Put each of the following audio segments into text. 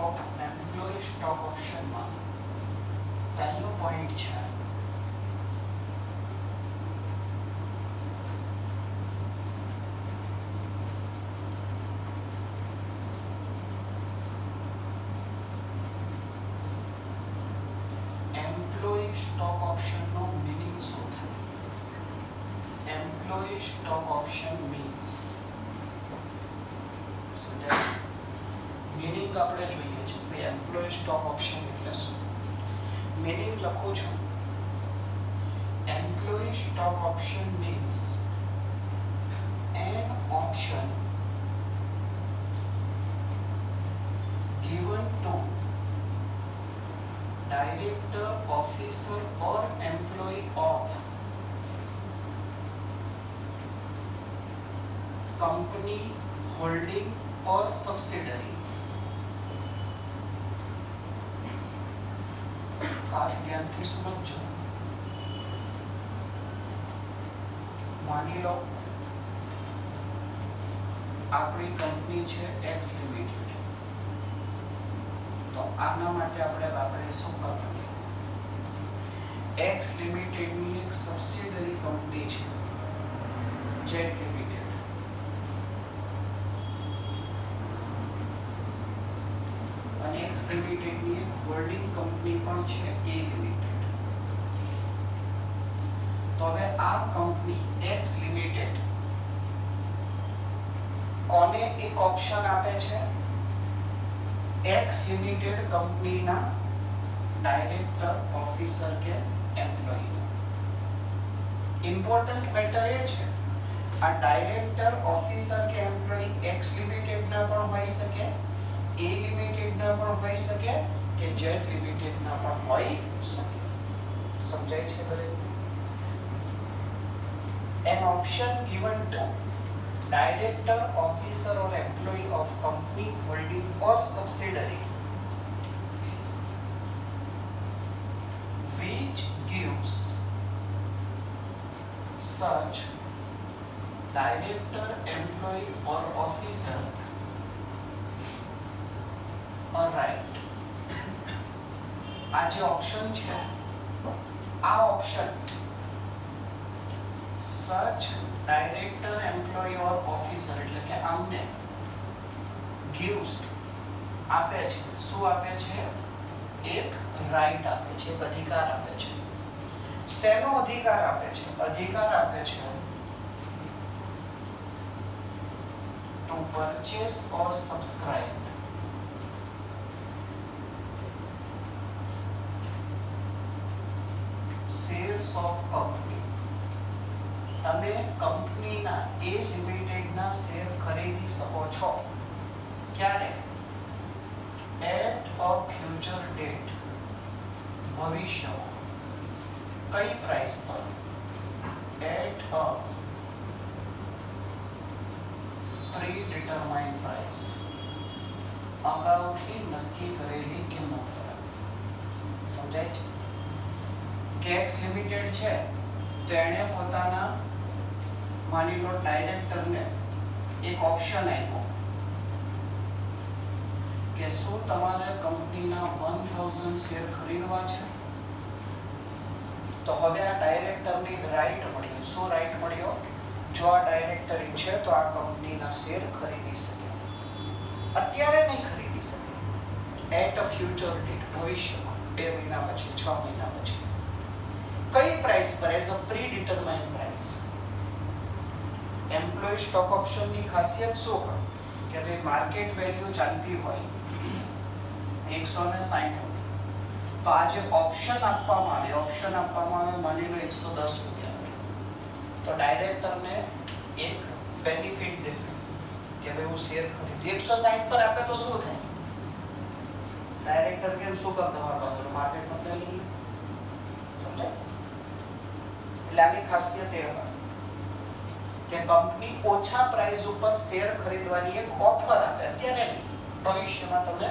Of employee stock ઓપ્શનમાં પહેલો point છે employee stock ઓપ્શનનો meaning શું થાય? Employee stock option means meaning આપણે જોઈએ છે કે એમ્પ્લોયી સ્ટોક ઓપ્શન એટલે શું. મીનિંગ લખું છું. Employee stock option means an option given to director, officer or employee of company, holding or subsidiary. ખાસ ધ્યાનથી સમજો. માની લો આપણી કંપની છે એક્સ લિમિટેડ, તો આના માટે આપણે વાપરીશું કંપની. એક્સ લિમિટેડની એક સબસિડિયરી કંપની છે જેડ લિમિટેડ, અને એક્સ લિમિટેડની એક હોલ્ડિંગ કંપની પણ છે એ લિમિટેડ. તો હવે આ કંપની એક્સ લિમિટેડ કોને એક ઓપ્શન આપે છે? એક્સ લિમિટેડ કંપનીના ડાયરેક્ટર, ઓફિસર કે એમ્પ્લોયી. ઇમ્પોર્ટન્ટ મેટર એ છે આ ડાયરેક્ટર, ઓફિસર કે એમ્પ્લોયી એક્સ લિમિટેડના પણ હોઈ શકે, એ લિમિટેડના પણ હોઈ શકે કે જેડ લિમિટેડના પણ હોઈ શકે. સમજાય છે દરેક? An option given to director, officer or employee of company, holding or subsidiary which gives such director, employee or officer a right. આ જે ઓપ્શન છે આ ઓપ્શન સચ ડાયરેક્ટર, એમ્પ્લોયી ઓર ઓફિસર એટલે કે આમને gives આપે છે. શું આપે છે? એક રાઈટ આપે છે, એક અધિકાર આપે છે. શેનો અધિકાર આપે છે? અધિકાર આપે છે to purchase or subscribe shares of company. તમે કંપનીના એ લિમિટેડના શેર ખરીદી શકો છો. ક્યારે? એટ અ ફ્યુચર ડેટ, ભવિષ્યમાં. કઈ પ્રાઇસ પર? At a predetermined price, અગાઉથી નક્કી કરેલી કિંમત પર. સમજાય છે? કેક્સ લિમિટેડ છે તો એણે પોતાના માની લો ડાયરેક્ટરને એક ઓપ્શન આપ્યો કે શું તમારે કંપનીના 1000 શેર ખરીદવા છે? તો હવે આ ડાયરેક્ટરની રાઈટ મળ્યો. શું રાઈટ મળ્યો? જો આ ડાયરેક્ટર ઈચ્છે તો આ કંપનીના શેર ખરીદી શકે. અત્યારે નહીં ખરીદી શકે, એટ અ ફ્યુચર ડેટ, ભવિષ્યમાં, 2 મહિના પછી, 6 મહિના પછી. કઈ પ્રાઇસ પર? As a predetermined price. Employee stock ઓપ્શનની ખાસિયત શું હોય કે ભાઈ માર્કેટ વેલ્યુ ચાલતી હોય 160, તો આ જે ઓપ્શન આપવામાં આવે માની લો 110 રૂપિયા, તો ડાયરેક્ટરને એક બેનિફિટ દે કે ભાઈ હું શેર ખરીદું. 160 પર આપે તો શું થાય? ડાયરેક્ટર કેમ શું કરતા હોય માર્કેટમાં વેલ્યુ. સમજાય? એટલે આની ખાસિયત એ હોય કે કંપની ઓછા પ્રાઇસ ઉપર શેર ખરીદવાની એક ઓફર આપે. અત્યારે નહીં, ભવિષ્યમાં તમે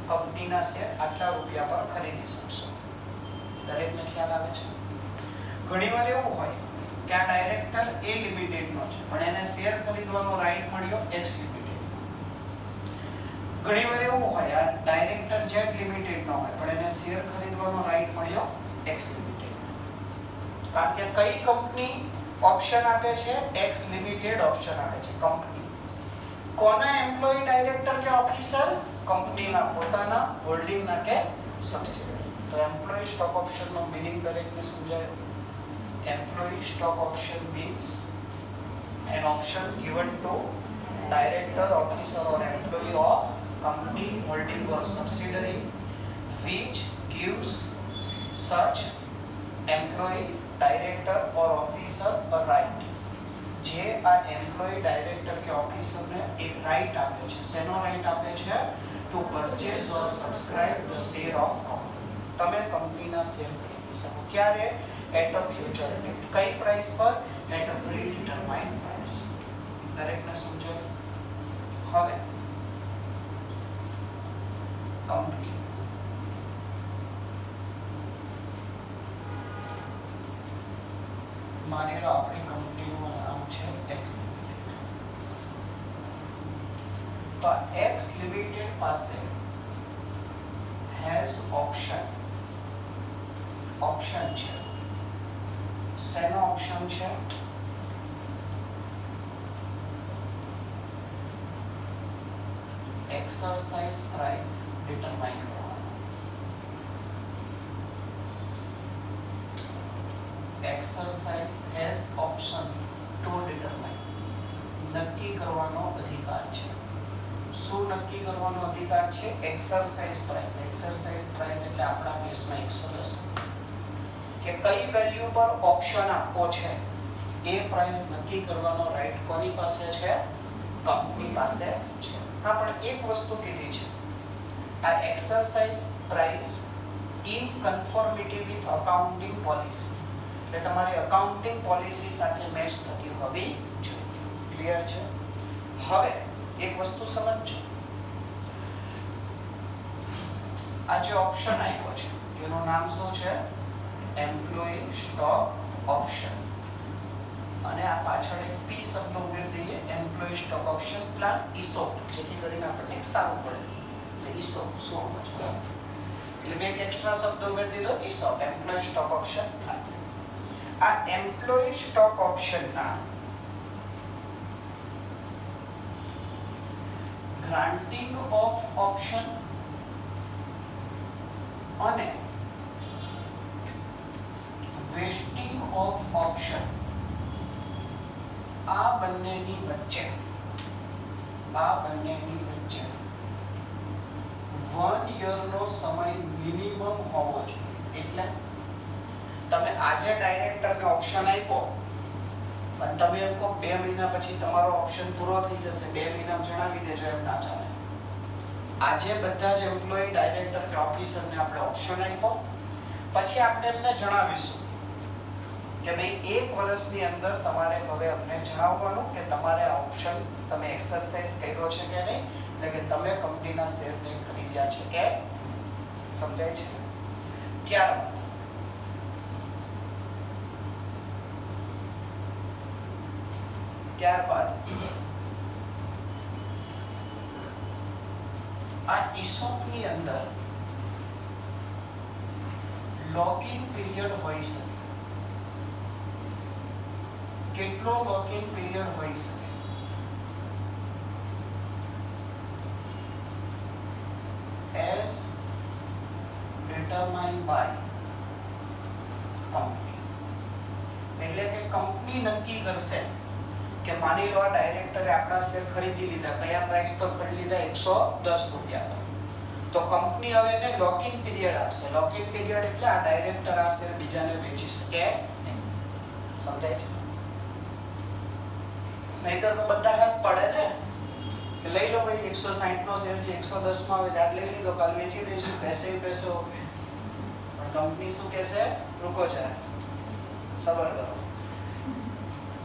કંપનીના શેર આટલા રૂપિયા પર ખરીદી શકશો. દરેકને ખ્યાલ આવે છે? ઘણીવાર એવું હોય કે આ ડાયરેક્ટર એ લિમિટેડનો છે પણ એને શેર ખરીદવાનો રાઈટ મળ્યો એક્સ લિમિટેડ. ઘણીવાર એવું હોય હોય, આ ડાયરેક્ટર જેટ લિમિટેડ નો હોય, પણ એને શેર ખરીદવાનો રાઈટ મળ્યો એક્સ લિમિટેડ. કારણ કે કઈ કંપની ઓપ્શન આપે છે? એક્સ લિમિટેડ ઓપ્શન આપે છે. કંપની કોના એમ્પ્લોયી, ડાયરેક્ટર કે ઓફિસર? કંપનીના પોતાના હોલ્ડિંગના કે સબસિડિયરી. તો એમ્પ્લોયી સ્ટોક ઓપ્શન નો મીનિંગ દરેકને સમજાયો. Employee stock option means an option given to director, officer or employee of company holding or subsidiary which gives such employee, director or officer a right. જે આ employee, director કે ઓફિસરને એક right આપે છે. શેનો રાઈટ આપે છે? To purchase or subscribe the share of company. તમે કંપનીના શેર ખરીદી શકો. ક્યારે? At a future date. કઈ પ્રાઇસ પર? At a predetermined price. દરેકને સમજાય? હવે કંપની માની લો આપણી કંપનીનું નામ છે એક્સ લિમિટેડ. તો એક્સ લિમિટેડ પાસે હેઝ ઓપ્શન છે. શેનો ઓપ્શન છે? exercise price determine કરવાનો. exercise has option to determine. નક્કી કરવાનો અધિકાર છે. શું નક્કી કરવાનો અધિકાર છે? Exercise price. એક્સરસાઇઝ પ્રાઇસ એટલે આપણા કેસમાં 110 કે કઈ વેલ્યુ પર ઓપ્શન આપવો છે એ પ્રાઇસ નક્કી કરવાનો રાઈટ કોની પાસે છે? કંપની પાસે છે. હા, પણ એક વસ્તુ કીધી છે, આ exercise price in conformity with accounting policy. એટલે તમારી અકાઉન્ટિંગ પોલિસી સાથે મેચ થતી હોવી જોઈએ. ક્લિયર છે? હવે એક વસ્તુ સમજજો, આ જે ઓપ્શન આપ્યો છે એનું નામ શું છે? Employee stock option. અને આ પાછળ એક પી શબ્દ ઉમેરી દઈએ, એમ્પ્લોયી સ્ટોક ઓપ્શન પ્લાન ઇસોપ, જેથી કરીને આપણને સારું પડે. એટલે ઇસોપ શું હોય છે? એટલે મેં એક એક્સ્ટ્રા શબ્દ ઉમેરી દીધો, ઇસોપ, એમ્પ્લોયી સ્ટોક ઓપ્શન પ્લાન. આ એમ્પ્લોયી સ્ટોક ઓપ્શનના ગ્રાન્ટિંગ ઓફ ઓપ્શન અને વેસ્ટિંગ ઓફ ઓપ્શન, આ બંનેની વચ્ચે 1 યરનો સમય મિનિમમ હોવો જોઈએ. એટલે તમે આજે ડાયરેક્ટરને ઓપ્શન આપ્યો અને તમે એમ કહો 2 મહિના પછી તમારો ઓપ્શન પૂરો થઈ જશે, 2 મહિના જણાવી દેજો, એમ ના ચાલે. આજે બધા જ એમ્પ્લોયી, ડાયરેક્ટર કે ઓફિસરને આપણે ઓપ્શન આપ્યો, પછી આપણે એમને જણાવીશું કે ભાઈ 1 વર્ષની અંદર તમારે હવે અમને જણાવવાનું કે તમારે આ ઓપ્શન તમે એક્સરસાઇઝ કર્યો છે કે નહીં, એટલે કે તમે કંપનીના શેરને ખરીદ્યા છે કે. સમજાય છે? ત્યારબાદ આ ઇસોપની અંદર લોકિંગ પીરિયડ હોઈ શકે. કેટલો લોકિંગ પીરિયડ હોઈ શકે? As determined by company. એટલે કે કંપની નક્કી કરશે કે માની લો ડાયરેક્ટરે આપણા શેર ખરીદી લીધા, કયા પ્રાઇસ પર ખરીદી લીધા? 110 રૂપિયા પર. તો કંપની હવે એને લોકિંગ પીરિયડ આપશે. લોકિંગ પીરિયડ એટલે આ ડાયરેક્ટર આ શેર બીજાને વેચી શકે નહીં. સમજાય છે? નહીતર તો બધા હાથ પડે ને કે લઈ લો ભાઈ 160 નો શેર છે, 110 માં આવે ત્યારે લઈ લીધો, કાલ વેચી દઈશું, પૈસે હો ગए. પણ કંપની શું કહેશે? રૂકો જરા, સબર કરો.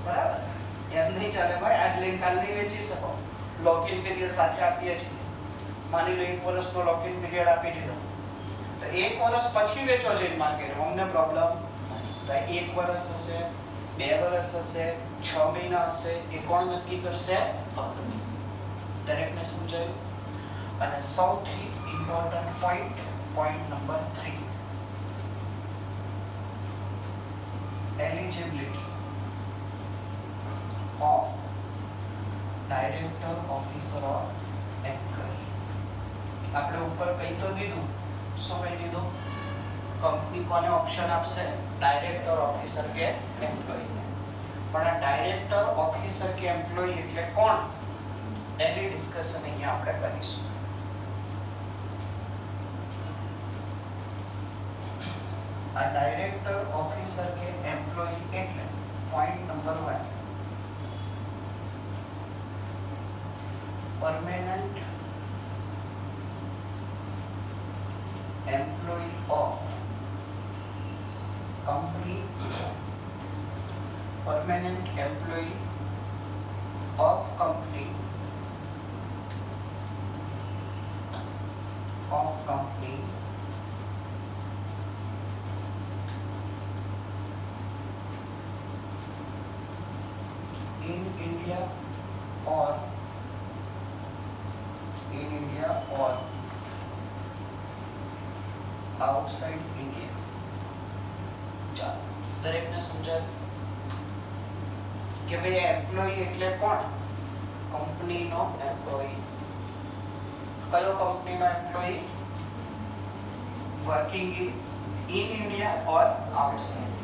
બરાબર? એમ નહીં ચાલે ભાઈ, આજ લઈને કાલ નહીં વેચી શકો. લોકિંગ પીરિયડ સાથે આપીએ છીએ. માની લો 1 વર્ષનો લોકિંગ પીરિયડ આપી દીધો, તો 1 વર્ષ પછી વેચો જઈને માર્કેટમાં, અમને પ્રોબ્લેમ નહીં. તો 1 વર્ષ હશે, 2 વર્ષ હશે, 6 મહિના હશે, એ કોણ નક્કી કરશે? કંપની. દરેકને સમજાયું? અને સૌથી important point number 3, eligibility of director, officer or employee. આપણે ઉપર કહી તો દીધું, શું કહી દીધું? કંપની કોને ઓપ્શન આપશે? ડાયરેક્ટર, ઓફિસર કે એમ્પ્લોયી. પણ આ ડાયરેક્ટર, ઓફિસર કે એમ્પ્લોયી એટલે કોણ? એની ડિસ્કશન અહીંયા આપણે કરીશું. આ ડાયરેક્ટર, ઓફિસર કે એમ્પ્લોયી એટલે point number 1, permanent employee of company, permanent employee of company in India or outside India. ચાલો દરેકને સમજાય કે ભાઈ એમ્પ્લોયી એટલે કોણ? કંપનીનો એમ્પ્લોયી. કયો કંપનીનો employee? Working in India or outside.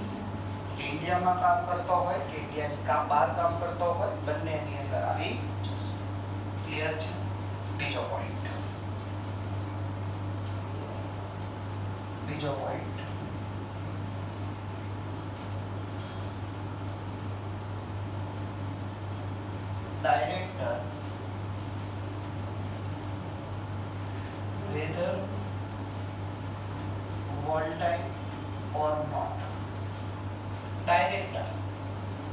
ઇન્ડિયામાં કામ કરતો હોય કે ઇન્ડિયાની બહાર કામ કરતો હોય, બંને એની અંદર આવી જશે. ક્લિયર છે? બીજો point, director whether volatile or not. Director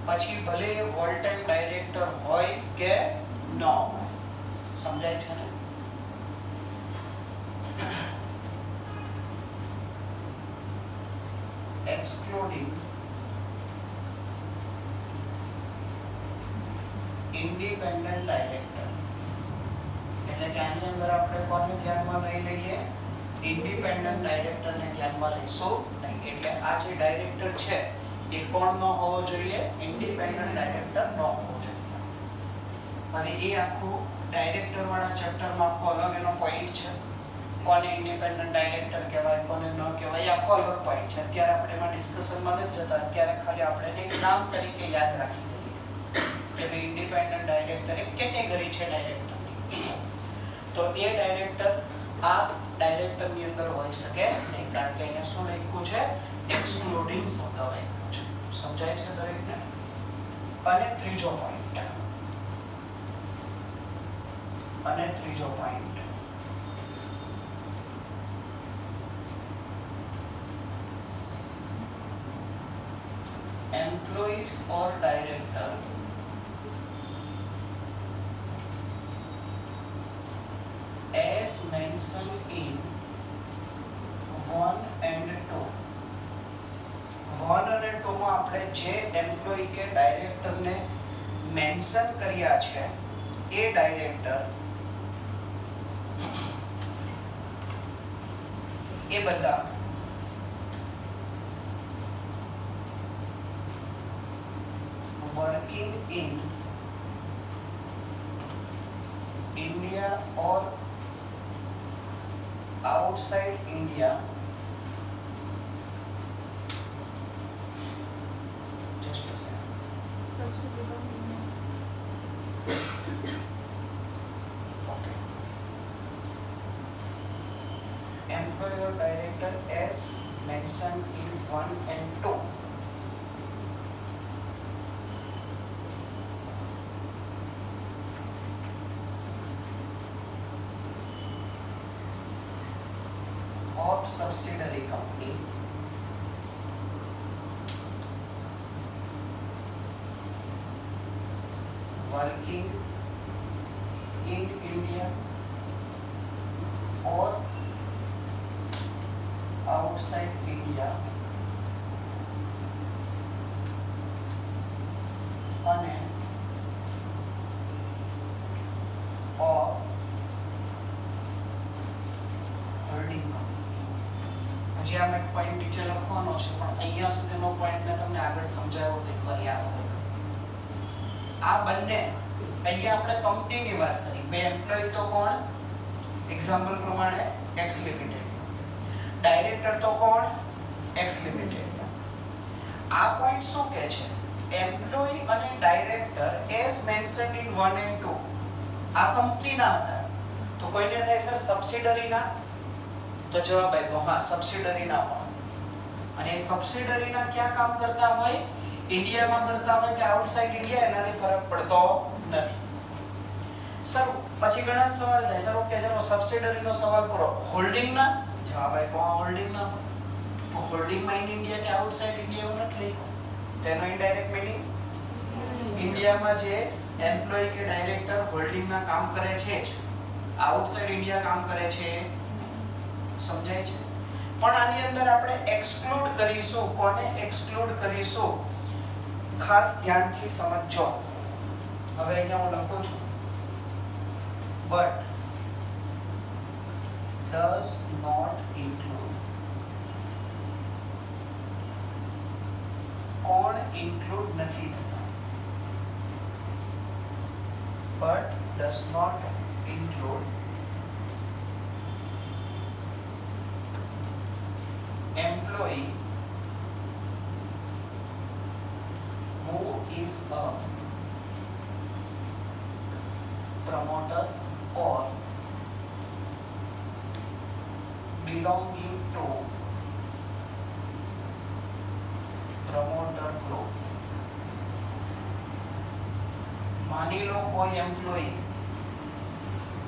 પછી ભલે વોલ્ટાઇલ ડાયરેક્ટર હોય કે ન હોય. સમજાય છે ને? excluding independent director. એટલે કે આની અંદર આપણે કોને ધ્યાનમાં લઈ લઈએ? ઇન્ડિપેન્ડન્ટ ડાયરેક્ટરને ધ્યાનમાં લઈશું નહીં. એટલે આ જે ડાયરેક્ટર છે એ કોણ ન હોવો જોઈએ? ઇન્ડિપેન્ડન્ટ ડાયરેક્ટર ન હોવો જોઈએ. અને એ આખું ડાયરેક્ટર વાળા ચેપ્ટરમાં આખો અલગ એનો પોઈન્ટ છે. કોને ઇન્ડિપેન્ડન્ટ ડાયરેક્ટર કહેવાય, કોને ન કહેવાય, આખો અલગ પોઈન્ટ છે. અત્યારે આપણે એમાં ડિસ્કશનમાં નથી જતા. અત્યારે ખાલી આપણે એક નામ તરીકે યાદ રાખી દઈએ કે ભાઈ ઇન્ડિપેન્ડન્ટ ડાયરેક્ટર એક કેટેગરી છે ડાયરેક્ટરની. તો એ ડાયરેક્ટર આ ડાયરેક્ટરની અંદર હોઈ શકે નહીં, કારણ કે અહીંયા શું લખ્યું છે? એક્સક્લુડિંગ શબ્દ લખ્યું છે. સમજાય છે દરેકને? અને ત્રીજો point, employees or director as mentioned in 1 and 2. 1 અને 2 માં આપણે જે એમ્પ્લોયી કે ડાયરેક્ટરને મેન્શન કર્યા છે એ ડાયરેક્ટર એ બધા working in India or outside India, just a second. Okay. Employer director as mentioned in 1 and 2. Of subsidiary company working in India or outside India અને of જ્યાં મેં પોઈન્ટ નીચે લખવાનો છે પણ અહીંયા સુધીનો પોઈન્ટ મેં તમને આગળ સમજાવ્યો તો એકવાર યાદ હોય. આ બંને અહીંયા આપણે કંપનીની વાત કરી. બે એમ્પ્લોય તો કોણ? એક્ઝામ્પલ પ્રમાણે એક્સ લિમિટેડ. ડાયરેક્ટર તો કોણ? X limited. આ પોઈન્ટ શું કહે છે? એમ્પ્લોય અને director as mentioned in 1 and 2 આ કંપનીના હતા. તો કોઈને થાય સર સબસિડરીના? તો જવાબ આપ્યો હા, સબસિડરીના પણ. અને એ સબસિડરીના ક્યાં કામ કરતા હોય? ઇન્ડિયામાં કરતા હોય કે આઉટસાઇડ ઇન્ડિયા, એનાથી ફરક પડતો નથી. સર પછી ઘણા સવાલ થાય સર ઓકે ચલો સબસિડરીનો સવાલ પૂરો. હોલ્ડિંગના? જવાબ આપ્યો હોલ્ડિંગના. તો હોલ્ડિંગમાં ઇન ઇન્ડિયા કે આઉટસાઇડ ઇન્ડિયા એવું નથી લખ્યું. તેનો ઇનડાયરેક્ટ મીનિંગ ઇન્ડિયામાં જે એમ્પ્લોય કે ડાયરેક્ટર હોલ્ડિંગના કામ કરે છે જ, આઉટસાઇડ ઇન્ડિયા કામ કરે છે. સમજાય છે? પણ આની અંદર આપણે એક્સક્લુડ કરીશું. કોને એક્સક્લુડ કરીશું? ખાસ ધ્યાનથી સમજજો. હવે અહીંયા હું લખું છું but does not include. કોણ include નથી થતા? but does not include employee who is a promoter or belonging to promoter group. માની લો કોઈ એમ્પ્લોય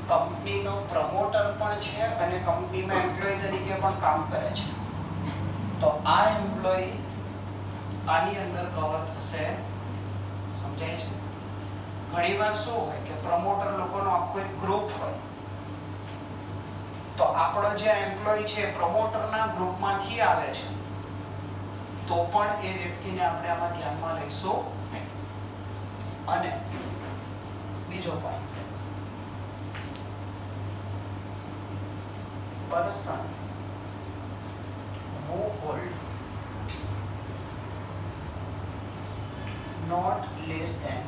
કંપનીનો પ્રમોટર પણ છે અને કંપનીમાં એમ્પ્લોય તરીકે પણ કામ કરે છે. તો આ એમ્પ્લોય આની અંદર કવર થશે. સમજાય છે? ઘણીવાર શું હોય કે પ્રમોટર લોકોનો આખો એક ગ્રુપ હોય. તો આપણો જે એમ્પ્લોય છે પ્રમોટરના ગ્રુપમાંથી આવે છે તો પણ એ વ્યક્તિને આપણે આમાં ધ્યાનમાં લઈશું નહીં. અને બીજો point, person who hold not less than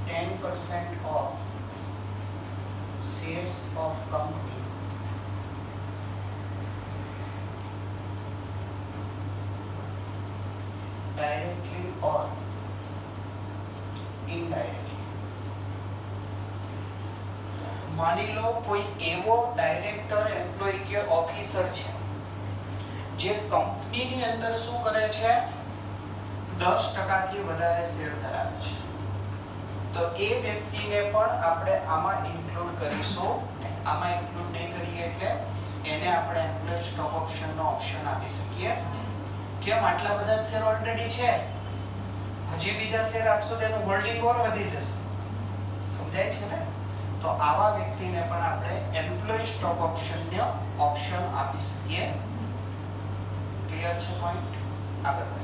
10% of shares of company directly or indirectly. માની લો કોઈ એવો ડાયરેક્ટર, એમ્પ્લોય કે ઓફિસર છે જે કંપનીની અંદર શું કરે છે? 10% થી વધારે શેર ધરાવે છે. તો એ વ્યક્તિને પણ આપણે આમાં ઇન્ક્લુડ કરીશું. આમાં ઇન્ક્લુડ નહીં કરીએ એટલે એને આપણે એમ્પ્લોય સ્ટોક ઓપ્શનનો ઓપ્શન આપી શકીએ. કેમ? આટલા બધા શેર ઓલરેડી છે, હજી બીજા શેર આપશો તો એનું હોલ્ડિંગ ઓર વધી જશે. સમજાય છે ને? તો આવા વ્યક્તિને પણ આપણે એમ્પ્લોય સ્ટોક ઓપ્શનનો ઓપ્શન આપી શકીએ. ક્લિયર છે પોઈન્ટ? આગળ વધીએ.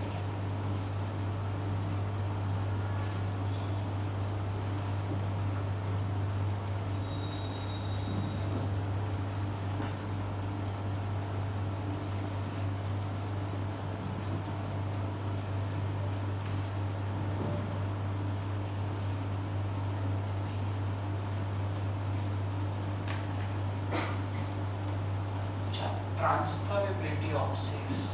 ટ્રાન્સફરેબિલિટી ઓફ શેર્સ.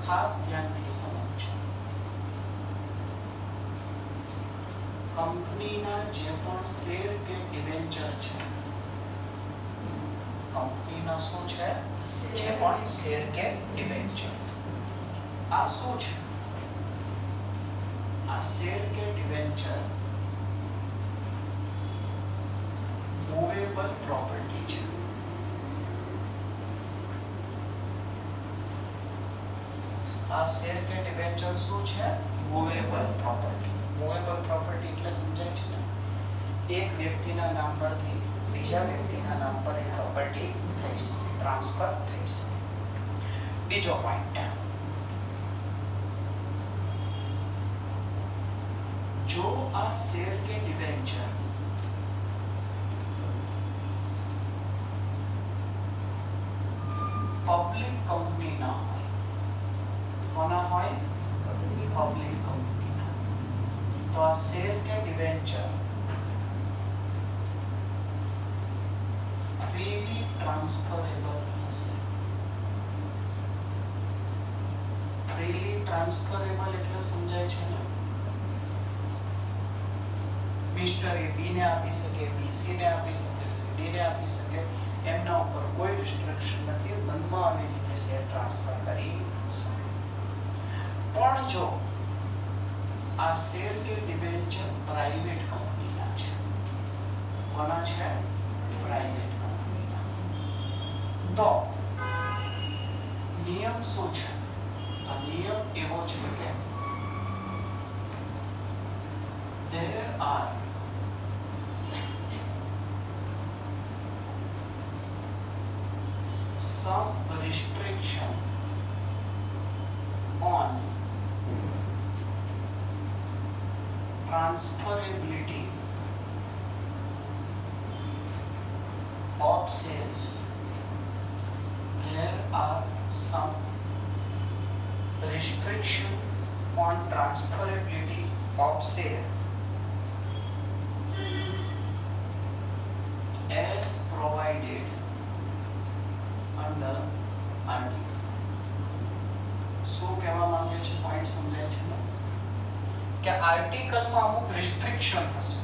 ખાસ ધ્યાનથી સમજો. કંપનીના જે પણ શેર કે ડિબેન્ચર છે, કંપનીના શું છે? જે પણ શેર કે ડિબેન્ચર, આ શું છે? આ શેર કે ડિબેન્ચર મૂવેબલ પ્રોપર્ટી છે. આ શેર કે ડિબેન્ચર શું છે? Movable property. મૂવેબલ પ્રોપર્ટી એટલે સમજાય છે ને? એક વ્યક્તિના નામ પરથી બીજા વ્યક્તિના નામ પર એ પ્રોપર્ટી થઈ શકે, ટ્રાન્સફર થઈ શકે. બીજો પોઈન્ટ, જો આ શેર કે ડિબેન્ચર પબ્લિક કંપની ના હોય, કોના હોય? પબ્લિક કંપની ના. તો આ શેર કે ડિબેન્ચર ફ્રીલી ટ્રાન્સફરેબલ હશે. ફ્રીલી ટ્રાન્સફરેબલ એટલે સમજાય છે ને? મિસ્ટર એ બી ને આપી શકે, બી સી ને આપી શકે, સી ડી ને આપી શકે, એમના ઉપર કોઈ રિસ્ટ્રિક્શન નથી, મનમાં આવી રીતે શેર ટ્રાન્સફર કરી શકે. પણ જો આ શેર કે ડિબેન્ચર પ્રાઇવેટ કંપનીના છે, કોના છે? પ્રાઇવેટ કંપનીના. તો નિયમ શું છે? તો નિયમ એવો છે કે there are some restriction on transferability of shares. There are some restriction on transferability of share as provided under article. શું કહેવા માંગે છે? પોઈન્ટ સમજાય છે ને? કે આર્ટિકલમાં અમુક રિસ્ટ્રિક્શન હશે,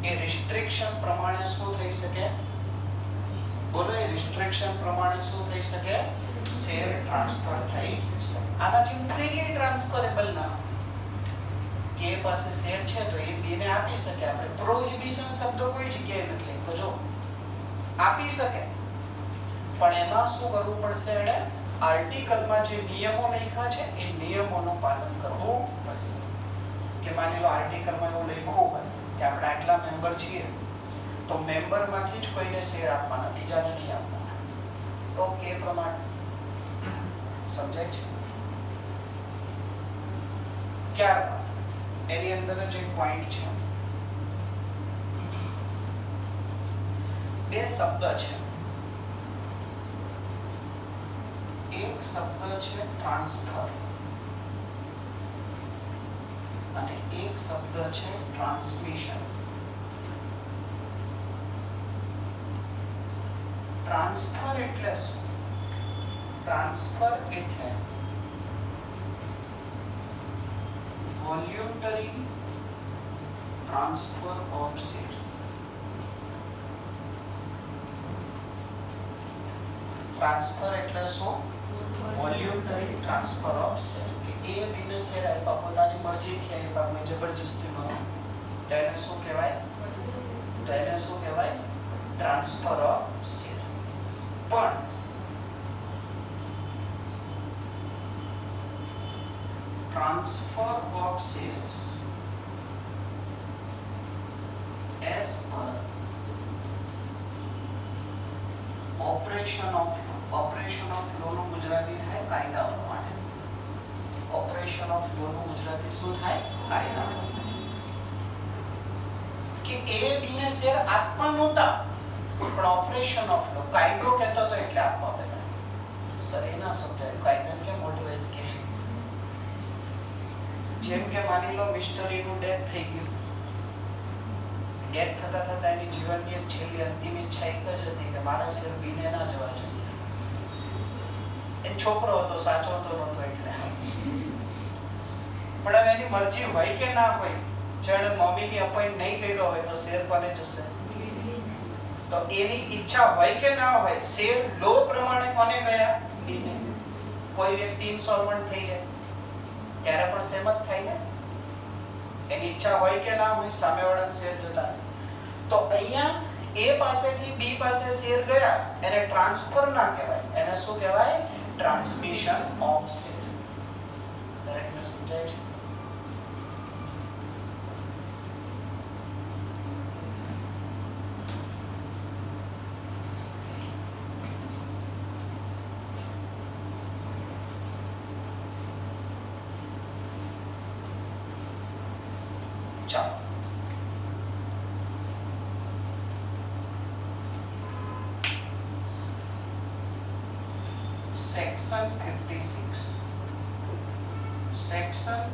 એ રિસ્ટ્રિક્શન પ્રમાણે શું થઈ શકે? બોલો, એ રિસ્ટ્રિક્શન પ્રમાણે શું થઈ શકે? શેર ટ્રાન્સફર થઈ શકે. આનાથી ફ્રીલી ટ્રાન્સફરેબલ ના. કે પાસે શેર છે તો એ બી ને આપી શકે. આપણે પ્રોહિબિશન શબ્દ કોઈ જગ્યાએ નથી લખ્યો, જો આપી શકે, પણ એમાં શું કરવું પડશે? એને આર્ટિકલમાં જે નિયમો લખ્યા છે એ નિયમોનું પાલન કરવું પડશે. કે માની લો આર્ટિકલમાં એવું લખ્યું હોય કે આપણે આટલા મેમ્બર છીએ, તો મેમ્બરમાંથી જ કોઈને શેર આપવાના, બીજાને નહીં આપવાના. તો કે પ્રમાણે સમજાય છે? ત્યારબાદ એની અંદર જ એક પોઈન્ટ છે. બે શબ્દ છે. એક શબ્દ છે ટ્રાન્સફર અને એક શબ્દ છે ટ્રાન્સમિશન. ટ્રાન્સફર એટલે શું? ટ્રાન્સફર એટલે વોલ્યુન્ટરી ટ્રાન્સફર ઓફ શેર. ટ્રાન્સફર એટલે શું? વોલ્યુન્ટરી ટ્રાન્સફર ઓફ શેર. કે એ બીને શેર આપ્યા, પોતાની મરજીથી આપ્યા, મેં જબરજસ્તીમાં, તો એને શું કહેવાય? તો એને શું કહેવાય? Transfer of share. પણ transfer of shares as per operation of law નું ગુજરાતી થાય કાયદા પ્રમાણે. ઓપરેશન ઓફ લો નું ગુજરાતી શું થાય? કાયદા. કે એ બી ને શેર આપવા નહોતા, પણ ઓપરેશન ઓફ લો કાયદો કહેતો તો એટલે આપવા પડે. સર એ ના સમજાય, કાયદા કેમ મોટું હોય કે જેમ કે માની લો મિસ્ટર નું ડેથ થઈ ગયું, ડેથ થતા થતા એની જીવનની છેલ્લી અંતિમ ઈચ્છા એક જ હતી કે મારા શેર બીને ના જવા જોઈએ. એ છોકરો હતો, સાચો તો નહોતો એટલે. પણ હવે એની મરજી હોય કે ના હોય, જેણે મમ્મીની અપોઇન્ટ નહીં કર્યો હોય તો શેર કોને જશે? તો એની ઈચ્છા હોય કે ના હોય, શેર લો પ્રમાણે કોને ગયા? બીને. કોઈ વ્યક્તિ ઇન્સોલ્વન્ટ થઈ જાય ત્યારે પણ સેમ જ થાય ને? એની ઈચ્છા હોય કે ના હોય, સામેવાળાને શેર જતા. તો અહીંયા એ પાસેથી બી પાસે શેર ગયા, એને ટ્રાન્સફર ના કહેવાય, એને શું કહેવાય? Transmission of share. દરેકને સમજાય છે? ચાલો સેક્શન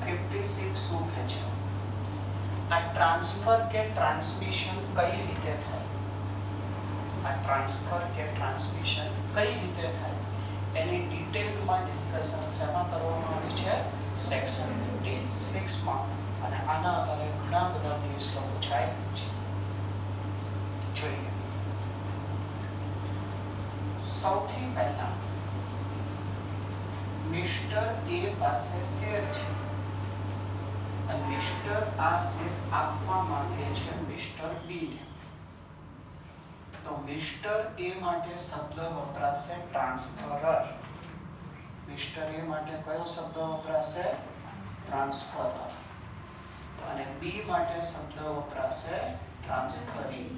56 શું કહે છે? આ ટ્રાન્સફર કે ટ્રાન્સમિશન કઈ રીતે થાય? આ ટ્રાન્સફર કે ટ્રાન્સમિશન કઈ રીતે થાય એની ડિટેલમાં ડિસ્કશન શેમાં કરવામાં આવી છે? સેક્શન 56 માં. અને આના આધારે ઘણા બધા પ્રશ્નો પૂછાય છે. જોઈએ. સૌથી પહેલા મિસ્ટર એ પાસે શેર છે અને મિસ્ટર આ શેર આપવા માંગે છે મિસ્ટર બી ને. તો મિસ્ટર એ માટે શબ્દ વપરાશે ટ્રાન્સફરર. મિસ્ટર એ માટે કયો શબ્દ વપરાશે? ટ્રાન્સફરર. અને બી માટે શબ્દ વપરાશે ટ્રાન્સફરી.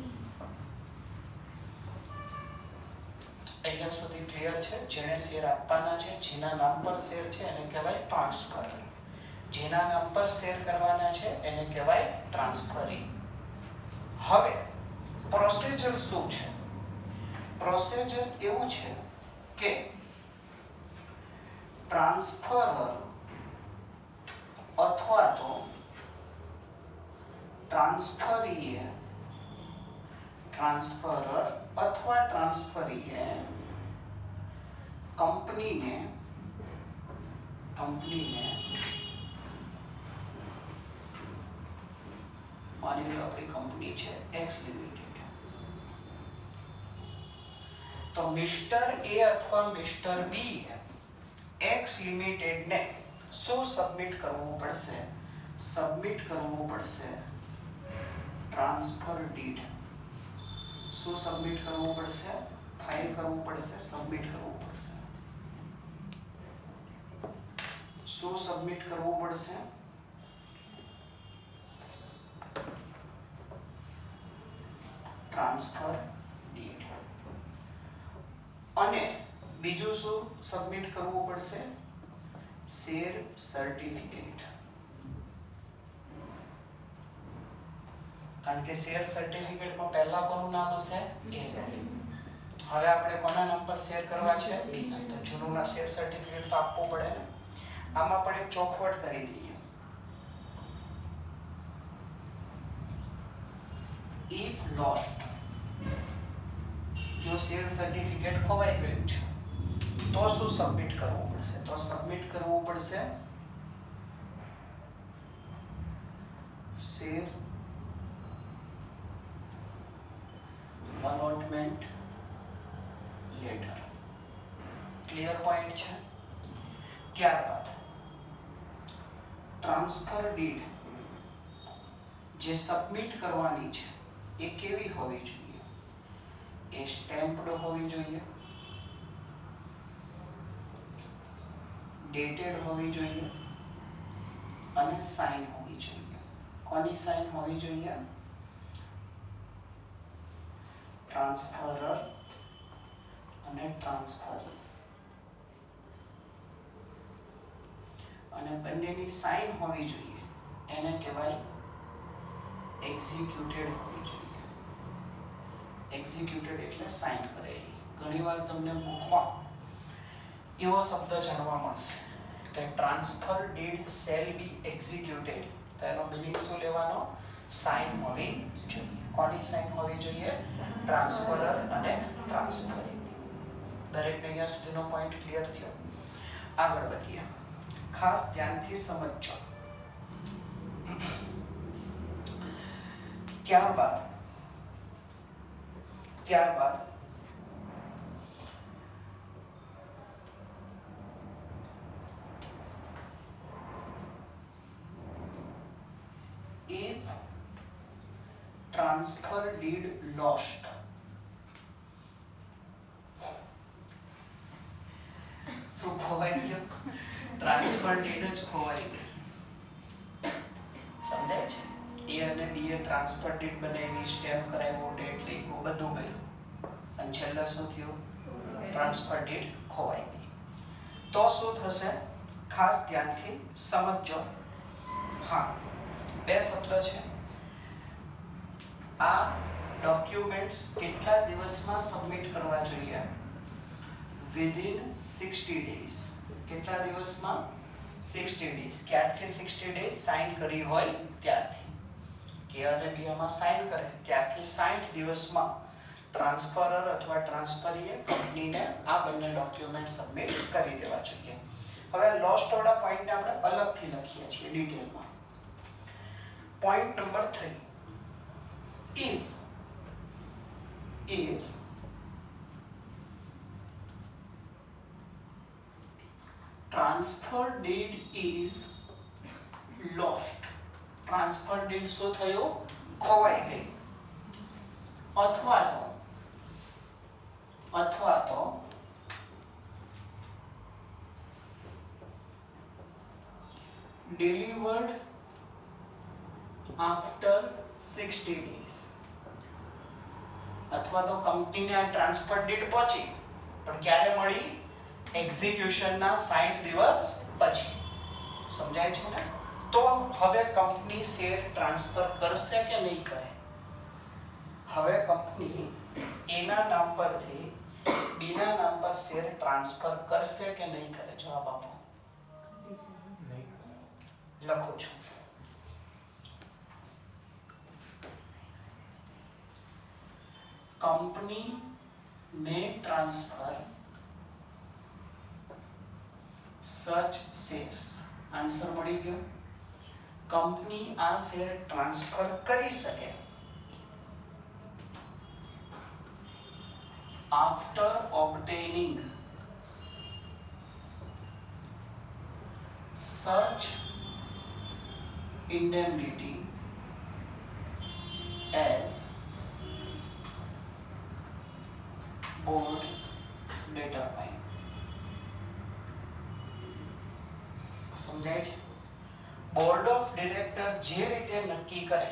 અહીંયા સુધી ક્લિયર છે? જેને શેર આપવાના છે, જેના નામ પર શેર છે એને કહેવાય ટ્રાન્સફરર. જેના નામ પર શેર કરવાના છે એને કહેવાય ટ્રાન્સફરી. હવે પ્રોસિજર શું છે? પ્રોસિજર એવું છે કે ટ્રાન્સફરર અથવા તો ટ્રાન્સફરીએ કંપનીને માની લો આપણી કંપની છે એક્સ લિમિટેડ. તો મિસ્ટર એ અથવા મિસ્ટર બી એક્સ લિમિટેડ ને શું સબમિટ કરવું પડશે? સબમિટ કરવું પડશે ટ્રાન્સફર ડીડ. શું સબમિટ કરવું પડશે? ફાઇલ કરવું પડશે, સબમિટ કરવું પડશે. શું સબમિટ કરવું પડશે? Transfer did. અને બીજું શું સબમિટ કરવું પડશે? Share certificate. કારણ કે શેર સર્ટિફિકેટમાં પહેલા કોનું નામ હશે? એ. હવે આપણે કોના નામ પર શેર કરવા છે? બી. તો જૂનું શેર સર્ટિફિકેટ તો આપવું પડે ને. આમાં પણ એક ચોખવટ કરી દઈએ. ઇફ લોસ્ટ, જો શેર સર્ટિફિકેટ ખોવાઈ ગયું છે તો શું સબમિટ કરવું પડશે? તો સબમિટ કરવું પડશે share allotment letter. Clear point છે? ત્યારબાદ ટ્રાન્સફર ડીડ જે સબમિટ કરવાની છે એ કેવી હોવી જોઈએ? એ સ્ટેમ્પ્ડ હોવી જોઈએ, ડેટેડ હોવી જોઈએ અને સાઇન હોવી જોઈએ. કોની સાઇન હોવી જોઈએ? ટ્રાન્સફરર અને ટ્રાન્સફરી. અને બંનેની સાઇન હોવી જોઈએ. એને કહેવાય એક્ઝિક્યુટેડ હોવી જોઈએ. એક્ઝિક્યુટેડ એટલે સાઇન કરેલી. ઘણીવાર તમને બુકમાં એવો શબ્દ જાણવા મળશે કે transfer did shall be executed. તો એનો મીનિંગ શું લેવાનો? સાઇન હોવી જોઈએ. કોની સાઇન હોવી જોઈએ? ટ્રાન્સફરર અને ટ્રાન્સફરી. દરેકને અહીંયા સુધીનો પોઈન્ટ ક્લિયર થયો? આગળ વધીએ. ખાસ ધ્યાનથી સમજજો. ત્યારબાદ if transfer deed lost, શું ખોવાઈ ગયો? ટ્રાન્સફર ડીડ જ ખોવાઈ ગઈ. સમજાય છે? એ અને બી એ ટ્રાન્સફર ડીડ બનાવી, સ્ટેમ્પ કરાવ્યો, ડેટ લખ્યું, બધું કર્યું અને છેલ્લે શું થયું? ટ્રાન્સફર ડીડ ખોવાઈ ગઈ. તો શું થશે? ખાસ ધ્યાનથી સમજજો. હા, બે શબ્દ છે. આ ડોક્યુમેન્ટ્સ કેટલા દિવસમાં સબમિટ કરવા જોઈએ? Within 60 days. કેટલા દિવસમાં? 60 ડેઝ. ક્યારથી 60 ડેઝ? સાઇન કરી હોય ત્યારથી. કે અને બી આમાં સાઇન કરે ત્યારથી 60 દિવસમાં ટ્રાન્સફરર અથવા ટ્રાન્સફરીએ કંપનીને આ બંને ડોક્યુમેન્ટ સબમિટ કરી દેવા જોઈએ. હવે લોસ્ટ વાળા પોઈન્ટને આપણે અલગથી લખીએ છીએ ડિટેલમાં. Point number 3, if transfer deed is lost, transfer deed શું થયું? ખોવાઈ ગઈ. અથવા તો delivered after 60 days, અથવા તો કંપનીને આ ટ્રાન્સફર ડીડ પહોંચી પણ ક્યારે મળી? એક્ઝિક્યુશનના 60 દિવસ પછી. સમજાય છે ને? તો હવે કંપની શેર ટ્રાન્સફર કરશે કે નહીં કરે? હવે કંપની એના નામ પરથી બીના નામ પર શેર ટ્રાન્સફર કરશે કે નહીં કરે? જવાબ આપો. લખું છું. Company may transfer such shares. Answer મળી ગયો. કંપની આ શેર ટ્રાન્સફર કરી શકે after obtaining such indemnity as board determine. સમજાય છે? બોર્ડ ઓફ ડિરેક્ટર જે રીતે નક્કી કરે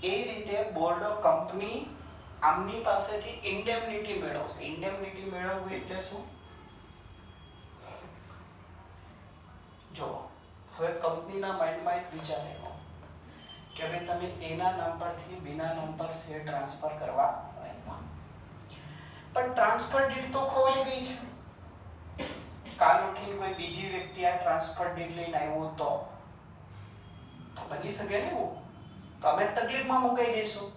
એ રીતે બોર્ડ ઓફ કંપની આમની પાસેથી ઇન્ડેમનિટી મેળવશે. ઇન્ડેમનિટી મેળવવું એટલે શું? જો હવે કંપનીના માઇન્ડમાં એક વિચાર આવ્યો કે ભાઈ તમે એના નામ પરથી બીના નામ પર શેર ટ્રાન્સફર કરવા આવ્યા, પણ ટ્રાન્સફર ડીડ તો ખોવાઈ ગઈ છે. કાલ ઉઠીને કોઈ બીજી વ્યક્તિ આ ટ્રાન્સફર ડીડ લઈને આવ્યો તો બની શકે ને એવું? તો અમે તકલીફમાં મુકાઈ જઈશું.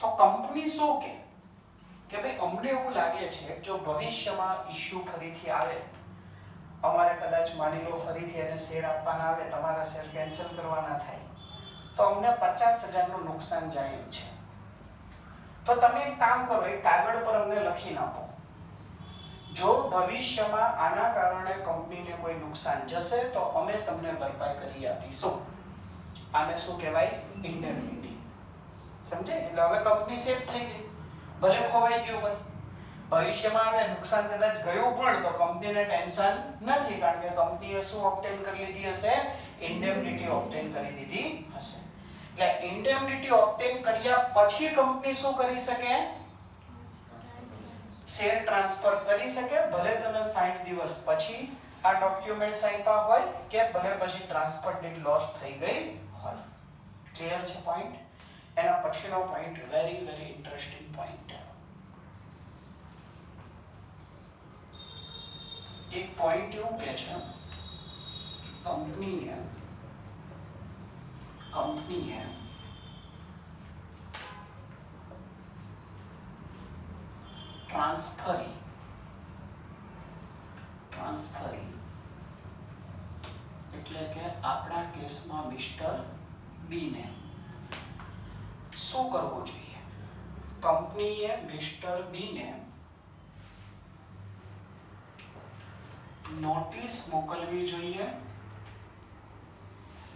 તો કંપની શું કે ભાઈ અમને એવું લાગે છે જો ભવિષ્યમાં ઇશ્યુ ફરીથી આવે, અમારે કદાચ માની લો ફરીથી એને શેર આપવાના આવે, તમારા શેર કેન્સલ કરવાના થાય, તો અમને 50,000 નું નુકસાન જાય એમ છે. તો તમે એક કામ કરો, એક કાગળ પર અમને લખીને આપો, જો ભવિષ્યમાં આના કારણે કંપનીને કોઈ નુકસાન જશે તો અમે તમને ભરપાઈ કરી આપીશું. આને શું કહેવાય? ઇન્ડેમનિટી. સમજે? એટલે હવે કંપની સેફ થઈ ગઈ. ભલે ખોવાઈ ગયું હોય, ભવિષ્યમાં આવે નુકસાન કદાચ ગયું પણ તો કંપનીને ટેન્શન નથી, કારણ કે કંપનીએ શું ઓબ્ટેન કરી લીધી હશે? ઇન્ડેમનિટી ઓબ્ટેન કરી દીધી હશે. એટલે ઇન્ડેમનિટી ઓબ્ટેન કર્યા પછી કંપની શું કરી શકે? શેર ટ્રાન્સફર કરી શકે, ભલે તમે 60 દિવસ પછી આ ડોક્યુમેન્ટ્સ આપ્યા હોય કે ભલે પછી ટ્રાન્સફર ડીડ લોસ્ટ થઈ ગઈ હોય. ક્લિયર છે પોઈન્ટ? એના પછીનો point very very interesting point. એક પોઈન્ટ એવું કે છે કંપનીએ ટ્રાન્સફરી એટલે કે આપણા કેસમાં મિસ્ટર બી ને શું કરવું જોઈએ? કંપનીએ મિસ્ટર બી ને નોટિસ મોકલવી જોઈએ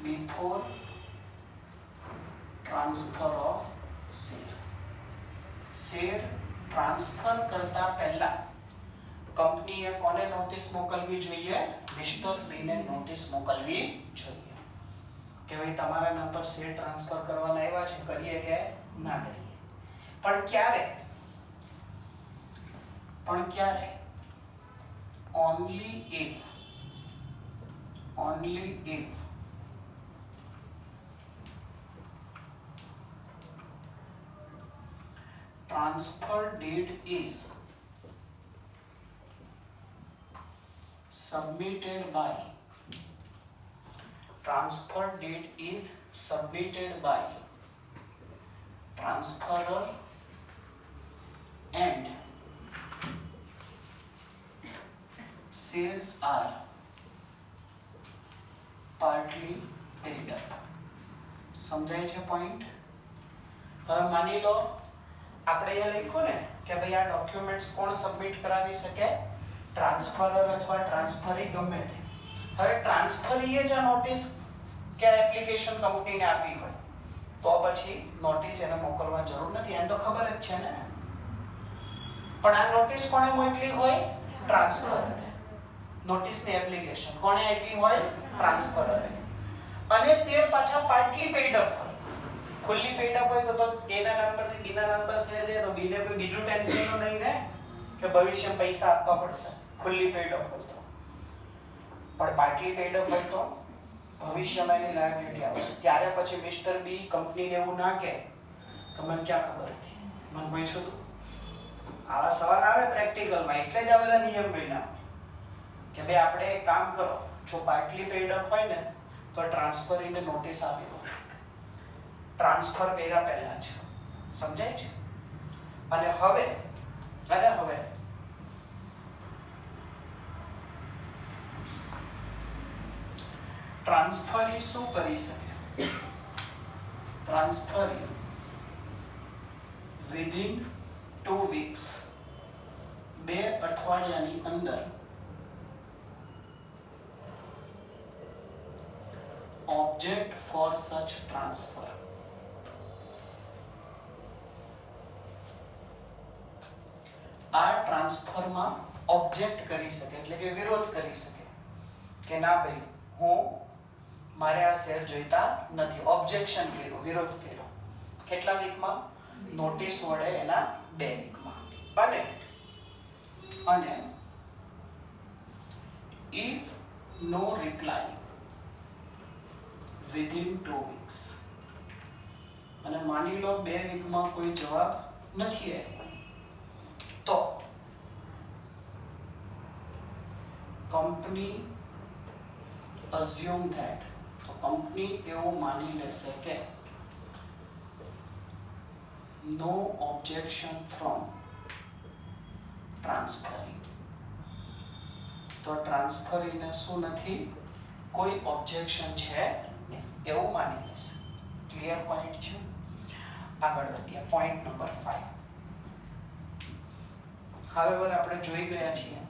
before transfer of share. Share transfer કરતા પહેલા કંપનીએ કોને નોટિસ મોકલવી જોઈએ? મિસ્ટર બી ને નોટિસ મોકલવી જોઈએ કે ભાઈ તમારા નામ પર શેર ટ્રાન્સફર કરવાના આવ્યા છે, કરીએ કે ના કરીએ. પણ ક્યારે? only if transfer deed is submitted by, transfer deed is submitted by transferor and shares are partly paid up. સમજાય છે પોઈન્ટ? હવે માની લો આપણે અહીંયા લખ્યું ને કે ભાઈ આ ડોક્યુમેન્ટ્સ કોણ સબમિટ કરાવી શકે? ટ્રાન્સફરર અથવા ટ્રાન્સફરી ગમે તે. હવે ટ્રાન્સફરીએ જ આ નોટિસ કે એપ્લિકેશન કંપનીને આપી હોય તો પછી નોટિસ એને મોકલવા જરૂર નથી, એને તો ખબર જ છે ને. પણ આ નોટિસ કોણે મોકલી હોય? ટ્રાન્સફરરે. નોટિસની એપ્લિકેશન કોણે આપી હોય? ટ્રાન્સફરરે. અને શેર પાછા પાર્ટલી પેઇડ અપ હોય. ફુલ્લી પેઇડ અપ હોય તો એના નામ પરથી બીના નામ પર શેર જાય તો બીને કોઈ બીજું ટેન્શન નહીં ને કે ભવિષ્યમાં પૈસા આપવા પડશે. ફુલ્લી પેઇડ અપ હોય તો. પણ પાર્ટલી પેઇડ અપ હોય તો ભવિષ્યમાં એની લાયબિલિટી આવશે. ત્યારે પછી મિસ્ટર બી કંપનીને એવું ના કહે કે મને ક્યાં ખબર હતી, મને પૂછ્યું હતું. આવા સવાલ આવે પ્રેક્ટિકલમાં, એટલે જ આ બધા નિયમ બન્યા કે ભાઈ આપણે એક કામ કરો, જો પાર્ટલી પેઇડ અપ હોય ને તો ટ્રાન્સફરીને નોટિસ આપી દો, ટ્રાન્સફર કર્યા પહેલા છે. સમજાય છે? અને હવે ટ્રાન્સફરી શું કરી શકે? ટ્રાન્સફરી વિધિન 2 weeks, 2 અઠવાડિયાની અંદર object for such transfer. આ ટ્રાન્સફરમાં ઓબ્જેક્ટ કરી શકે એટલે કે વિરોધ કરી શકે કે ના ભાઈ હું મારે આ શેર જોઈતા નથી. ઓબ્જેક્શન કર્યો, વિરોધ કર્યો. કેટલા વીકમાં? નોટિસ વડે એના 2 વીકમાં. અને if no reply within 2 weeks, અને માની લો 2 વીકમાં કોઈ જવાબ નથી આવ્યો તો કંપની assume that, તો કંપની એવું માની લેશે કે no objection from transferring, તો ટ્રાન્સફરીને શું નથી? કોઈ ઓબ્જેક્શન છે નહીં, એવું માની લેશે. ક્લિયર પોઈન્ટ છે? આગળ વધીએ. Point number 5. હવે આપણે જોઈ ગયા છીએ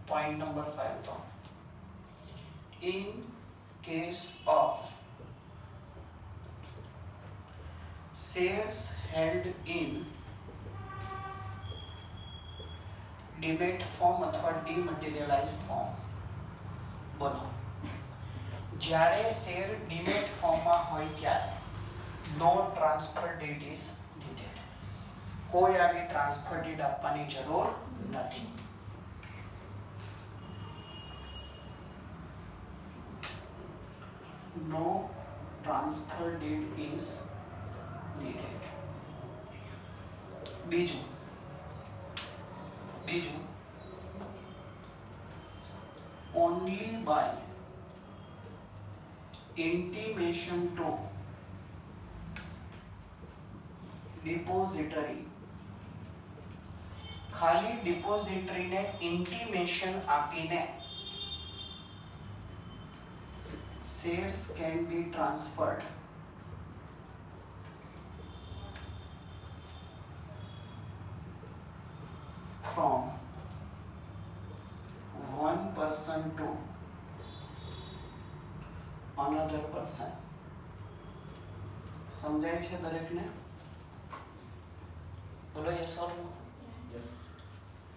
પોઈન્ટ નંબર 5. તો in case of shares held in demat form અથવા dematerialized form, બોલો, જ્યારે શેર ડીમેટ ફોર્મમાં હોય ત્યારે નો ટ્રાન્સફર ડીડ ઇઝ નીડેડ. કોઈ આવી ટ્રાન્સફર ડીડ આપવાની જરૂર નથી. નો ટ્રાન્સફર ડીડ ઇઝ નીડેડ. બીજું only by intimation to depository, ખાલી ડિપોઝિટરીને ઇન્ટિમેશન આપીને shares can be transferred from one person to another person. સમજાય છે દરેકને? બોલો yes or no? Yes.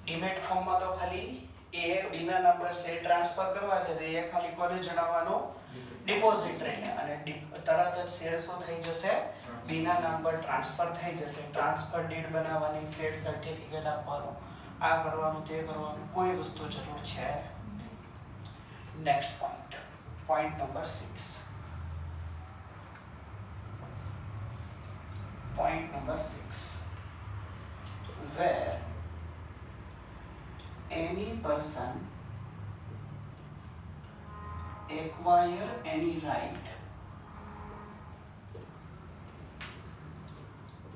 Demat ફોર્મમાં તો ખાલી એ બીના નંબર શેર ટ્રાન્સફર કરવા છે તો એ ખાલી કોને જણાવવાનો? ડિપોઝિટરીને. અને તરત જ શેર શું થઈ જશે? બીના નામ પર ટ્રાન્સફર થઈ જશે. ટ્રાન્સફર ડીડ બનાવવાની, શેર સર્ટિફિકેટ આપવાનું, આ કરવાનું, તે કરવાનું કોઈ વસ્તુ જરૂર છે. Next point, point number 6. Point number 6, where any person acquire any right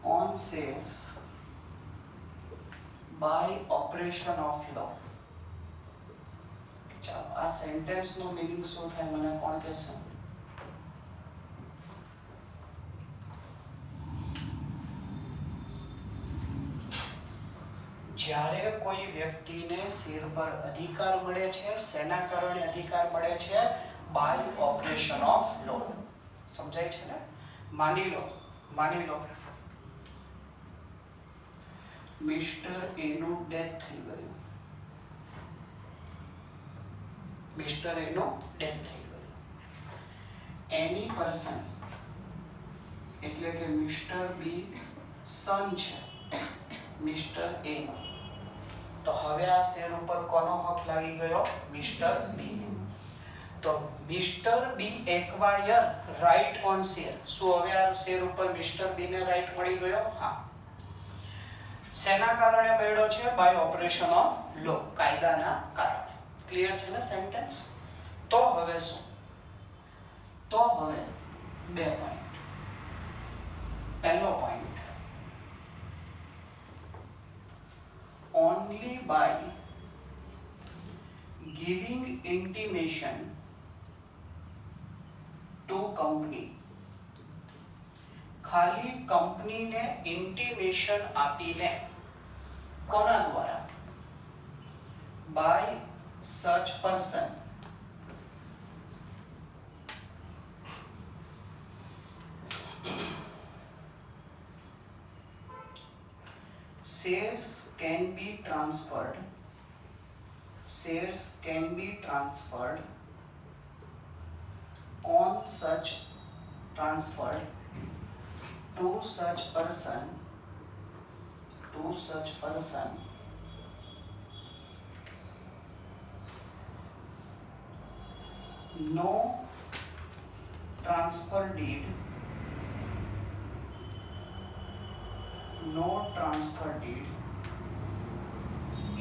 on shares by operation of law. ચાલો આ સેન્ટેન્સ નો મીનિંગ શું થાય મને કોણ કહેશે? જ્યારે કોઈ વ્યક્તિને શેર પર અધિકાર મળે છે, શેના કારણે અધિકાર મળે છે? બાય ઓપરેશન ઓફ લો. સમજાય છે ને? માની લો મિસ્ટર એ નું ડેથ થઈ ગયું. મિસ્ટર એ નું ડેથ થઈ ગયું. એની પર્સન એટલે કે મિસ્ટર બી સન છે મિસ્ટર એ નો. તો હવે આ શેર ઉપર કોનો હક લાગી ગયો? Mister B. તો mister B acquire right on share. શું હવે આ શેર ઉપર મિસ્ટર બી ને રાઈટ મળી ગયો? હા. શેના કારણે મળ્યો છે? બાય ઓપરેશન ઓફ લો, કાયદાના કારણે. ક્લિયર છે ને સેન્ટેન્સ? તો હવે શું? તો હવે બે પોઈન્ટ. પહેલો point, only by giving intimation to company, ખાલી કંપનીને ઇન્ટિમેશન આપીને. કોના દ્વારા? By such person. shares can be transferred on such transferred to such person no transfer deed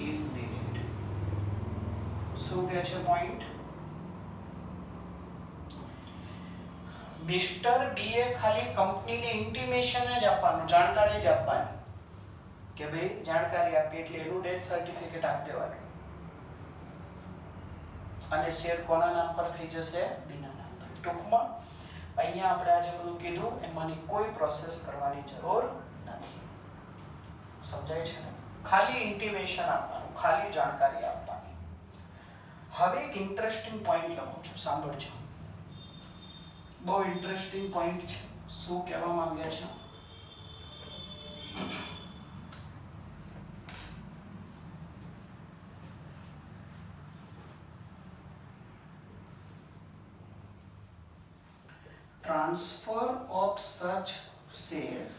is needed. શું કહે છે પોઈન્ટ? મિસ્ટર બી એ ખાલી કંપનીને ઇન્ટિમેશન જ આપવાનું, જાણકારી જ આપવાની કે ભાઈ જાણકારી આપી એટલે એનું ડેથ સર્ટિફિકેટ આપી દેવાનું અને શેર કોના નામ પર થઈ જશે? બીના નામ પર. ટૂંકમાં અહીંયા આપણે આજે બધું કીધું એમાંની કોઈ પ્રોસેસ કરવાની જરૂર નથી. સમજાય છે ને? ખાલી ઇન્ટિમેશન આપવાનું, ખાલી જાણકારી આપવાની. હવે એક ઇન્ટરેસ્ટિંગ પોઈન્ટ લખું છું, સાંભળજો. બહુ ઇન્ટરેસ્ટિંગ પોઈન્ટ છે. શું કહેવા માંગે છે? transfer of such shares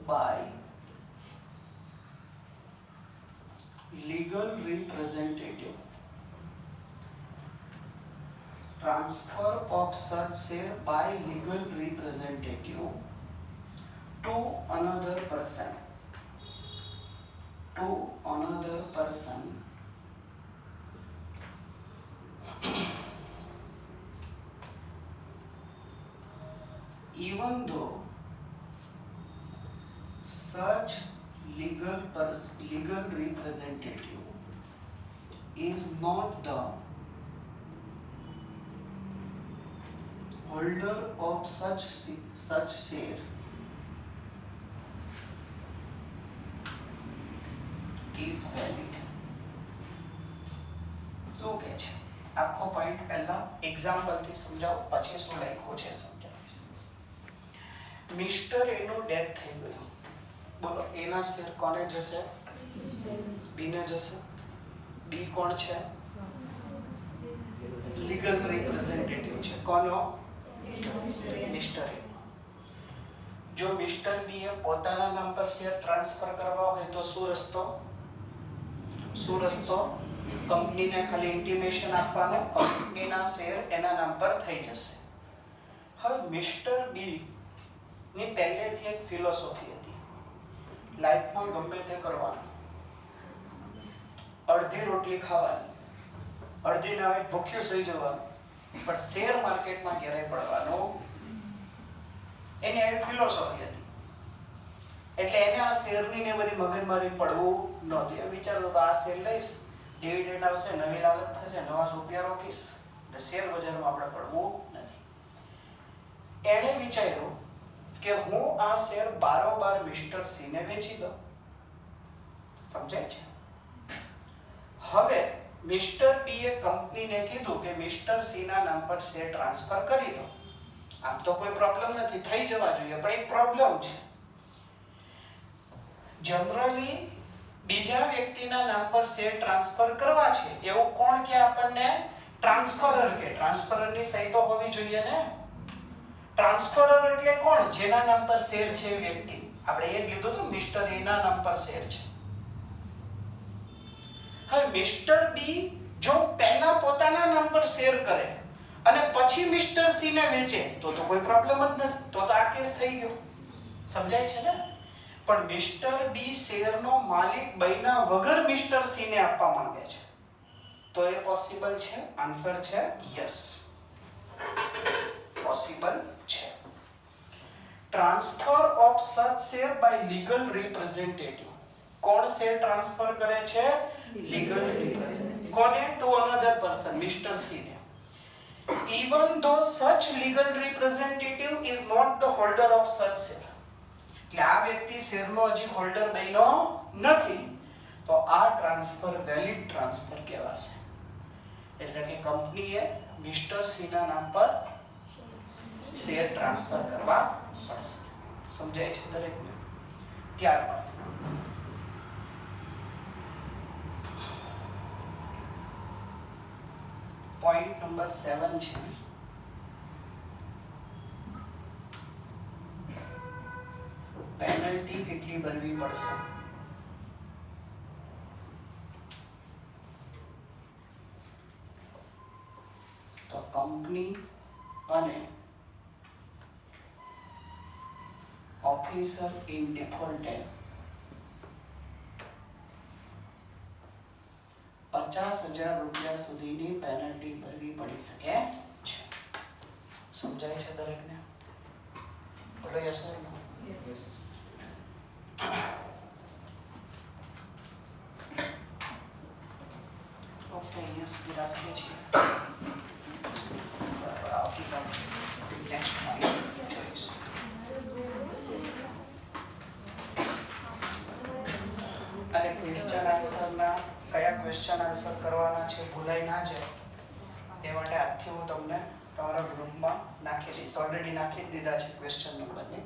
by legal representative. Transfer of such share by legal representative to another person. Even though such legal representative is not the holder of such share is valid. શું કે છે? આખો point પહેલા example થી સમજાવો, પછી શું લખ્યું છે સમજાવીશ. મિસ્ટર એનું ડેથ થઈ ગયું. બોલો એના શેર કોને જશે? બી ને જશે. બી કોણ છે? લીગલ રિપ્રેઝેન્ટેટિવ છે. કોનો? મિસ્ટર એ. જો મિસ્ટર બી એ પોતાના નામ પર શેર ટ્રાન્સફર કરવા હોય તો શું રસ્તો? કંપનીને ખાલી ઇન્ટિમેશન આપવાનો, કંપનીના શેર એના નામ પર થઈ જશે. હવે મિસ્ટર બી ની પહેલેથી એક ફિલોસોફી હતી, લાઈફમાં ગમે તે કરવાનું, અડધી રોટલી ખાવાની, અડધી નાઈટ ભૂખ્યું સુઈ જવાનું, પણ શેર માર્કેટમાં ક્યારેય પડવાનું એની આવી ફિલોસોફી હતી. એટલે એને આ શેરની ને બધી મગજમારી પડવું નહોતું. એ વિચારતો તો આ શેર લઈશ, ડિવિડન્ડ આવશે, નવી લાગત થશે, નવા રૂપિયા રોકીશ, એટલે શેર બજારમાં આપણે પડવું નથી. એણે વિચાર્યું કે હું આ શેર બારોબાર મિસ્ટર સી ને વેચી દઉં. સમજાય છે? હવે મિસ્ટર બી એ કંપનીને કીધું કે મિસ્ટર સી ના નામ પર શેર ટ્રાન્સફર કરી દો. આમ તો કોઈ પ્રોબ્લેમ નથી, થઈ જવા જોઈએ, પણ એક પ્રોબ્લેમ છે. જનરલી બીજા વ્યક્તિના નામ પર શેર ટ્રાન્સફર કરવા છે એવું કોણ કે આપણને? ટ્રાન્સફરર કે. ટ્રાન્સફરરની સહી તો હોવી જોઈએ ને. ટ્રાન્સફરર એટલે કોણ? જેના નામ પર શેર છે એ વ્યક્તિ. આપણે એ લીધું તો મિસ્ટર એ ના નામ પર શેર છે. હવે મિસ્ટર બી જો પહેલા પોતાના નામ પર શેર કરે અને પછી મિસ્ટર સી ને વેચે તો કોઈ પ્રોબ્લેમ જ નથી, તો આ કેસ થઈ ગયો. સમજાય છે ને? પણ મિસ્ટર બી શેરનો માલિક બન્યા વગર મિસ્ટર સી ને આપવા માંગે છે, તો એ પોસિબલ છે? આન્સર છે યસ, પોસિબલ છે. Transfer of such share by legal representative. કોણ શેર ટ્રાન્સફર કરે છે? Legal representative. કોને? To another person, mister C ને. Even though such legal representative is not the holder of such share. એટલે આ વ્યક્તિ શેરનો હજી હોલ્ડર બન્યો નથી, તો આ ટ્રાન્સફર વેલિડ ટ્રાન્સફર કહેવાશે. એટલે કે કંપનીએ મિસ્ટર સી ના નામ પર શેર ટ્રાન્સફર કરવા પડશે. સમજાય છે દરેકને? ત્યારબાદ પોઈન્ટ નંબર 7 છે. પેનલ્ટી કેટલી ભરવી પડશે? તો કંપની અને ઓફિસર ઇન ડિફોલ્ટેડ 50,000 રૂપિયા સુધીની પેનલ્ટી ભરવી પડી શકે છે. સમજાય છે દરેકને? બોલો યસ ઓર નો? ઓકે, અહીંયા સુધી રાખીએ છીએ. બરાબર, આવતીકાલે નેક્સ્ટ પોઈન્ટ જોઈશું. અને ક્વેશ્ચન આન્સરના કયા ક્વેશ્ચન આન્સર કરવાના છે ભૂલાઈ ના જાય એ માટે આજથી હું તમને તમારા ગ્રુપમાં નાખી દઈશ. ઓલરેડી નાખી દીધા છે ક્વેશ્ચન નંબરને,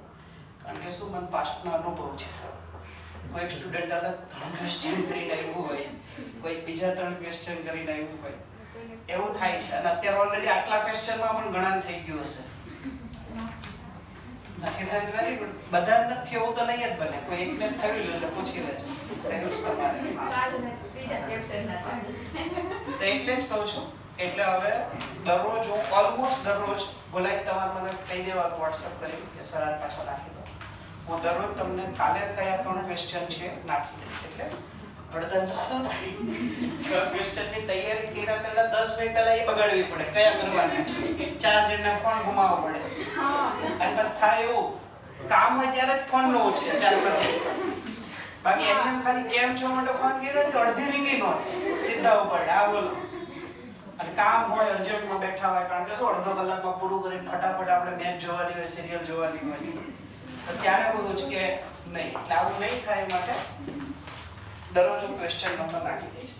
કારણ કે શું મને પાસ્ટનો અનુભવ છે. કોઈ સ્ટુડન્ટ અલગ 3 ક્વેશ્ચન કરીને આવ્યું હોય, કોઈ બીજા 3 ક્વેશ્ચન કરીને આવ્યું હોય, એવું થાય છે. અને અત્યારે ઓલરેડી આટલા ક્વેશ્ચનમાં પણ ગણન થઈ ગયું હશે. નથી થયું? Very good. બધાને નથી એવું તો નહીં જ બને, કોઈ એકને જ થયું જ હશે, પૂછી લેજો. થયું જ તમારે. એટલે જ કહું છું. એટલે હવે દરરોજ હું ઓલમોસ્ટ દરરોજ બોલાય તમારે મને કહી દેવાનું WhatsApp કરી કે સર આ પાછો નાખી દો. હું દરરોજ તમને કાલે કયા 3 ક્વેશ્ચન છે નાખી દઈશ. એટલે અડધા ક્વેશ્ચનની તૈયારી કર્યા પહેલા 10 મિનિટ પહેલા એ બગાડવી પડે કયા કરવાના છે. 4 જણના ફોન ઘુમાવવો પડે. અને પછી થાય એવું કામ હોય ત્યારે જ ફોન નો છે 4 પછી. બાકી એમને ખાલી કેમ છો માટે ફોન કર્યો તો અડધી રિંગી નો સીધા ઉપર આ બોલો. અને કામ હોય અર્જન્ટમાં બેઠા હોય, કારણ કે શું અડધો કલાકમાં પૂરું કરીને ફટાફટ આપણે મેચ જોવાની હોય, સિરિયલ જોવાની હોય, તો ત્યારે બધું જ કે નહીં. એટલે આવું નહીં થાય માટે દરરોજ હું ક્વેશ્ચન નંબર નાખી દઈશ.